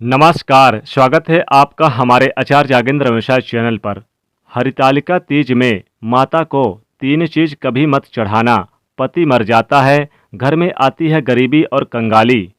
नमस्कार, स्वागत है आपका हमारे आचार्य जागेंद्र मिश्रा चैनल पर। हरितालिका तीज में माता को तीन चीज कभी मत चढ़ाना। पति मर जाता है, घर में आती है गरीबी और कंगाली।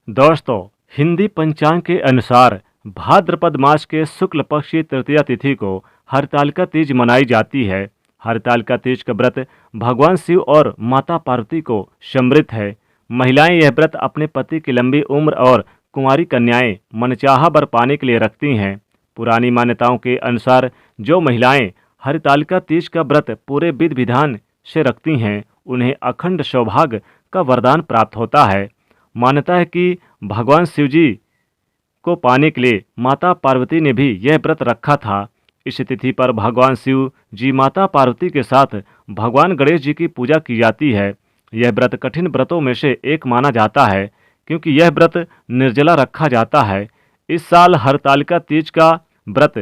दोस्तों, हिंदी पंचांग के अनुसार भाद्रपद मास के शुक्ल पक्ष की तृतीया तिथि को हरितालिका तीज मनाई जाती है। हरितालिका तीज का व्रत भगवान शिव और माता पार्वती को समर्पित है। महिलाएं यह व्रत अपने पति की लंबी उम्र और कुंवारी कन्याएं मनचाहा वर पाने के लिए रखती हैं। पुरानी मान्यताओं के अनुसार जो महिलाएं हरितालिका तीज का व्रत पूरे विधि विधान से रखती हैं, उन्हें अखंड सौभाग्य का वरदान प्राप्त होता है। मान्यता है कि भगवान शिव जी को पाने के लिए माता पार्वती ने भी यह व्रत रखा था। इस तिथि पर भगवान शिव जी माता पार्वती के साथ भगवान गणेश जी की पूजा की जाती है। यह व्रत कठिन व्रतों में से एक माना जाता है, क्योंकि यह व्रत निर्जला रखा जाता है। इस साल हरतालिका तीज का व्रत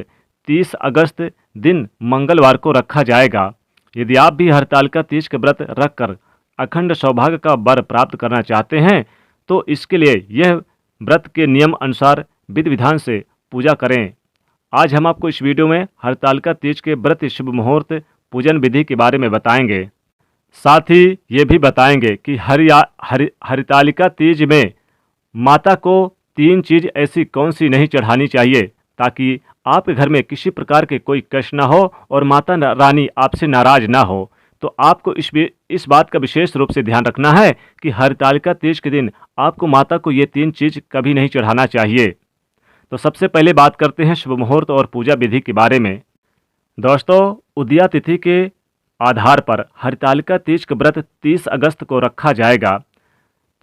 30 अगस्त दिन मंगलवार को रखा जाएगा। यदि आप भी हरतालिका तीज का व्रत रखकर अखंड सौभाग्य का वर प्राप्त करना चाहते हैं, तो इसके लिए यह व्रत के नियम अनुसार विधि विधान से पूजा करें। आज हम आपको इस वीडियो में हरतालिका तीज के व्रत शुभ मुहूर्त पूजन विधि के बारे में बताएंगे। साथ ही ये भी बताएंगे कि हरितालिका तीज में माता को तीन चीज ऐसी कौन सी नहीं चढ़ानी चाहिए, ताकि आपके घर में किसी प्रकार के कोई कष्ट ना हो और माता रानी आपसे नाराज ना हो। तो आपको इस बात का विशेष रूप से ध्यान रखना है कि हरितालिका तीज के दिन आपको माता को ये तीन चीज कभी नहीं चढ़ाना चाहिए। तो सबसे पहले बात करते हैं शुभ मुहूर्त और पूजा विधि के बारे में। दोस्तों, उदया तिथि के आधार पर हरितालिका तीज का व्रत 30 अगस्त को रखा जाएगा।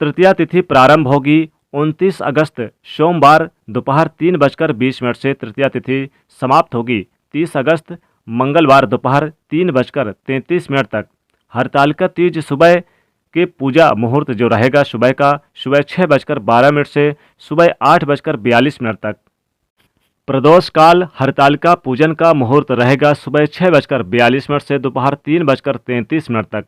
तृतीया तिथि प्रारंभ होगी 29 अगस्त सोमवार दोपहर 3:20 से तृतीया तिथि समाप्त होगी 30 अगस्त मंगलवार दोपहर 3:33 तक। हरितालिका तीज सुबह के पूजा मुहूर्त जो रहेगा सुबह 6:12 से सुबह 8:42 तक। प्रदोष काल हरितालिका पूजन का मुहूर्त रहेगा सुबह 6:42 से दोपहर 3:33 तक।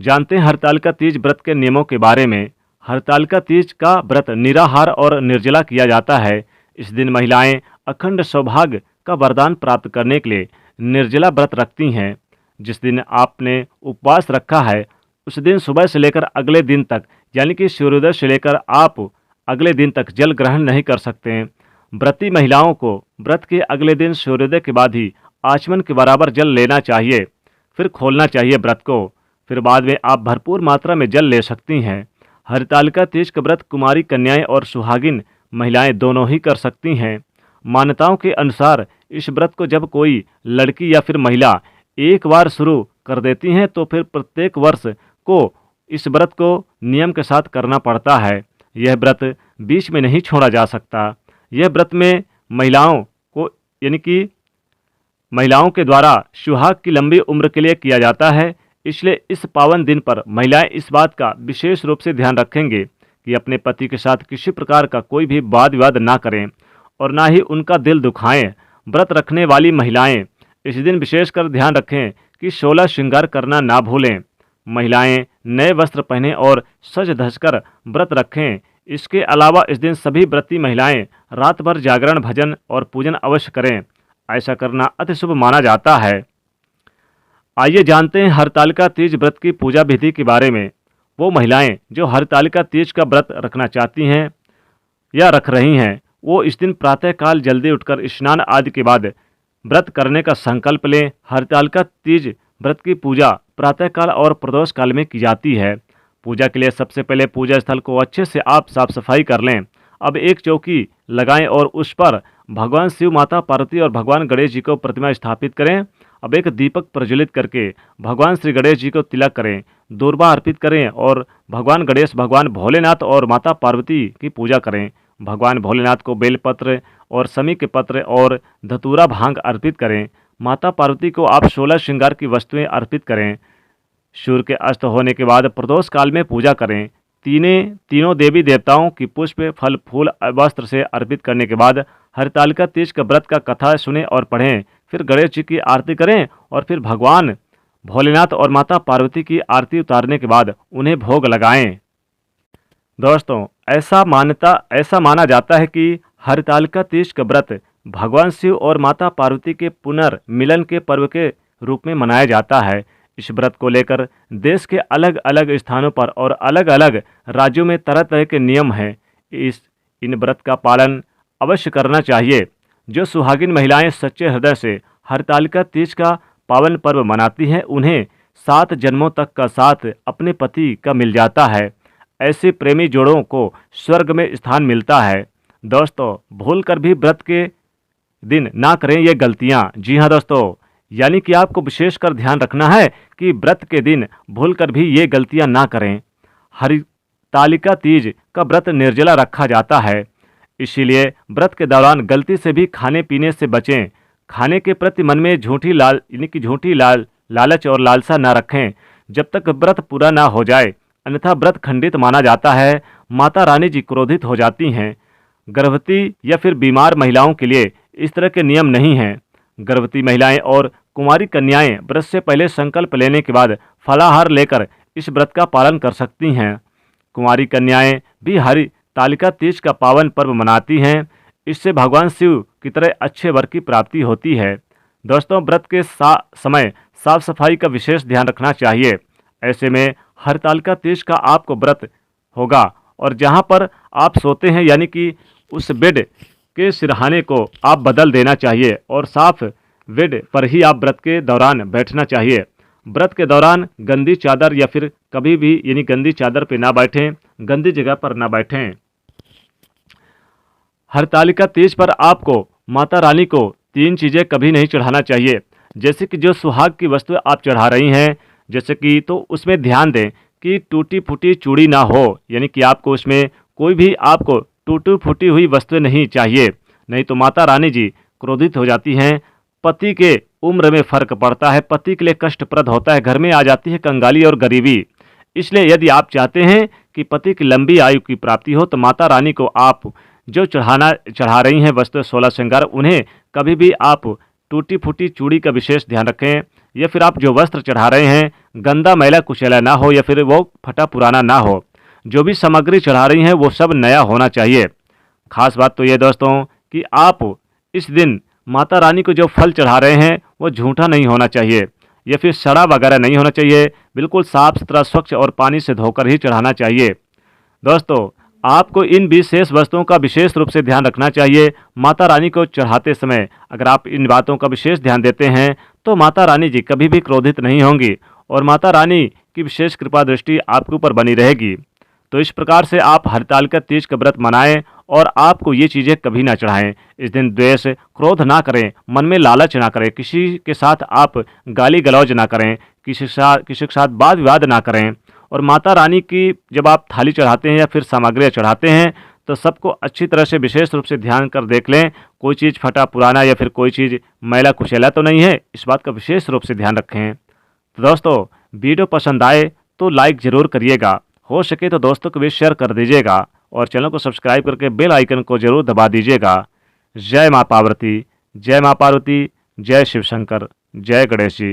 जानते हैं हरितालिका तीज व्रत के नियमों के बारे में। हरितालिका तीज का व्रत निराहार और निर्जला किया जाता है। इस दिन महिलाएं अखंड सौभाग्य का वरदान प्राप्त करने के लिए निर्जला व्रत रखती हैं। जिस दिन आपने उपवास रखा है, उस दिन सुबह से लेकर अगले दिन तक, यानी कि सूर्योदय से लेकर आप अगले दिन तक जल ग्रहण नहीं कर सकते हैं। व्रती महिलाओं को व्रत के अगले दिन सूर्योदय के बाद ही आचमन के बराबर जल लेना चाहिए, फिर खोलना चाहिए व्रत को। फिर बाद में आप भरपूर मात्रा में जल ले सकती हैं। हरितालिका तीज का व्रत कुमारी कन्याएं और सुहागिन महिलाएं दोनों ही कर सकती हैं। मान्यताओं के अनुसार इस व्रत को जब कोई लड़की या फिर महिला एक बार शुरू कर देती हैं, तो फिर प्रत्येक वर्ष को इस व्रत को नियम के साथ करना पड़ता है। यह व्रत बीच में नहीं छोड़ा जा सकता। यह व्रत में महिलाओं को, यानी कि महिलाओं के द्वारा सुहाग की लंबी उम्र के लिए किया जाता है। इसलिए इस पावन दिन पर महिलाएं इस बात का विशेष रूप से ध्यान रखेंगे कि अपने पति के साथ किसी प्रकार का कोई भी वाद विवाद ना करें और ना ही उनका दिल दुखाएं। व्रत रखने वाली महिलाएं इस दिन विशेषकर ध्यान रखें कि 16 श्रृंगार करना ना भूलें। महिलाएं नए वस्त्र पहनें और सज धज कर व्रत रखें। इसके अलावा इस दिन सभी व्रती महिलाएं रात भर जागरण, भजन और पूजन अवश्य करें। ऐसा करना अति शुभ माना जाता है। आइए जानते हैं हरितालिका तीज व्रत की पूजा विधि के बारे में। वो महिलाएं जो हरितालिका तीज का व्रत रखना चाहती हैं या रख रही हैं, वो इस दिन प्रातःकाल जल्दी उठकर स्नान आदि के बाद व्रत करने का संकल्प लें। हरितालिका तीज व्रत की पूजा प्रातःकाल और प्रदोष काल में की जाती है। पूजा के लिए सबसे पहले पूजा स्थल को अच्छे से आप साफ सफाई कर लें। अब एक चौकी लगाएं और उस पर भगवान शिव, माता पार्वती और भगवान गणेश जी को प्रतिमा स्थापित करें। अब एक दीपक प्रज्वलित करके भगवान श्री गणेश जी को तिलक करें, दूर्वा अर्पित करें और भगवान गणेश, भगवान भोलेनाथ और माता पार्वती की पूजा करें। भगवान भोलेनाथ को बेलपत्र और समी के पत्र और धतूरा भांग अर्पित करें। माता पार्वती को आप 16 श्रृंगार की वस्तुएं अर्पित करें। सूर्य के अस्त होने के बाद प्रदोष काल में पूजा करें। तीनों देवी देवताओं की पुष्प, फल, फूल, वस्त्र से अर्पित करने के बाद हरितालिका तीज का व्रत का कथा सुने और पढ़ें। फिर गणेश जी की आरती करें और फिर भगवान भोलेनाथ और माता पार्वती की आरती उतारने के बाद उन्हें भोग लगाएं। दोस्तों, ऐसा माना जाता है कि हरतालिका तीज का व्रत भगवान शिव और माता पार्वती के पुनर्मिलन के पर्व के रूप में मनाया जाता है। इस व्रत को लेकर देश के अलग अलग स्थानों पर और अलग अलग राज्यों में तरह तरह के नियम हैं। इन व्रत का पालन अवश्य करना चाहिए। जो सुहागिन महिलाएं सच्चे हृदय से हरतालिका तीज का पावन पर्व मनाती हैं, उन्हें 7 जन्मों तक का साथ अपने पति का मिल जाता है। ऐसे प्रेमी जोड़ों को स्वर्ग में स्थान मिलता है। दोस्तों, भूलकर भी व्रत के दिन ना करें ये गलतियां। जी हाँ दोस्तों, यानी कि आपको विशेषकर ध्यान रखना है कि व्रत के दिन भूलकर भी ये गलतियां ना करें। हरितालिका तीज का व्रत निर्जला रखा जाता है, इसीलिए व्रत के दौरान गलती से भी खाने पीने से बचें। खाने के प्रति मन में झूठी लालच और लालसा ना रखें जब तक व्रत पूरा ना हो जाए, अन्यथा व्रत खंडित माना जाता है। माता रानी जी क्रोधित हो जाती हैं। गर्भवती या फिर बीमार महिलाओं के लिए इस तरह के नियम नहीं हैं। गर्भवती महिलाएं और कुंवारी कन्याएं व्रत से पहले संकल्प लेने के बाद फलाहार लेकर इस व्रत का पालन कर सकती हैं। कुंवारी कन्याएं भी हरितालिका तीज का पावन पर्व मनाती हैं। इससे भगवान शिव की तरह अच्छे वर की प्राप्ति होती है। दोस्तों, व्रत के समय साफ सफाई का विशेष ध्यान रखना चाहिए। ऐसे में हरतालिका तीज का आपको व्रत होगा और जहां पर आप सोते हैं, यानी कि उस बेड के सिरहाने को आप बदल देना चाहिए और साफ बेड पर ही आप व्रत के दौरान बैठना चाहिए। व्रत के दौरान गंदी चादर या फिर कभी भी यानी गंदी चादर पे ना बैठें, गंदी जगह पर ना बैठें। हरतालिका तीज पर आपको माता रानी को 3 चीज़ें कभी नहीं चढ़ाना चाहिए। जैसे कि जो सुहाग की वस्तुएं आप चढ़ा रही हैं, जैसे कि तो उसमें ध्यान दें कि टूटी फूटी चूड़ी ना हो, यानी कि आपको उसमें कोई भी आपको टूटी फूटी हुई वस्तुएं नहीं चाहिए, नहीं तो माता रानी जी क्रोधित हो जाती हैं। पति के उम्र में फर्क पड़ता है, पति के लिए कष्टप्रद होता है, घर में आ जाती है कंगाली और गरीबी। इसलिए यदि आप चाहते हैं कि पति की लंबी आयु की प्राप्ति हो, तो माता रानी को आप जो चढ़ा रही हैं वस्तु 16 श्रृंगार, उन्हें कभी भी आप टूटी फूटी चूड़ी का विशेष ध्यान रखें। या फिर आप जो वस्त्र चढ़ा रहे हैं गंदा मैला कुचैला ना हो या फिर वो फटा पुराना ना हो। जो भी सामग्री चढ़ा रही हैं वो सब नया होना चाहिए। खास बात तो ये दोस्तों कि आप इस दिन माता रानी को जो फल चढ़ा रहे हैं वो झूठा नहीं होना चाहिए या फिर सड़ा वगैरह नहीं होना चाहिए। बिल्कुल साफ सुथरा, स्वच्छ और पानी से धोकर ही चढ़ाना चाहिए। दोस्तों, आपको इन विशेष वस्तुओं का विशेष रूप से ध्यान रखना चाहिए। माता रानी को चढ़ाते समय अगर आप इन बातों का विशेष ध्यान देते हैं तो माता रानी जी कभी भी क्रोधित नहीं होंगी और माता रानी की विशेष कृपा दृष्टि आपके ऊपर बनी रहेगी। तो इस प्रकार से आप हरतालिका तीज का व्रत मनाएं और आपको ये चीज़ें कभी ना चढ़ाएं। इस दिन द्वेष, क्रोध ना करें, मन में लालच ना करें, किसी के साथ आप गाली गलौज ना करें, किसी के साथ वाद विवाद ना करें। और माता रानी की जब आप थाली चढ़ाते हैं या फिर सामग्रियाँ चढ़ाते हैं तो सबको अच्छी तरह से विशेष रूप से ध्यान कर देख लें, कोई चीज़ फटा पुराना या फिर कोई चीज़ मैला कुचैला तो नहीं है। इस बात का विशेष रूप से ध्यान रखें। तो दोस्तों, वीडियो पसंद आए तो लाइक ज़रूर करिएगा, हो सके तो दोस्तों को भी शेयर कर दीजिएगा और चैनल को सब्सक्राइब करके बेल आइकन को जरूर दबा दीजिएगा। जय माँ पार्वती, जय माँ पार्वती, जय शिव शंकर, जय गणेश जी।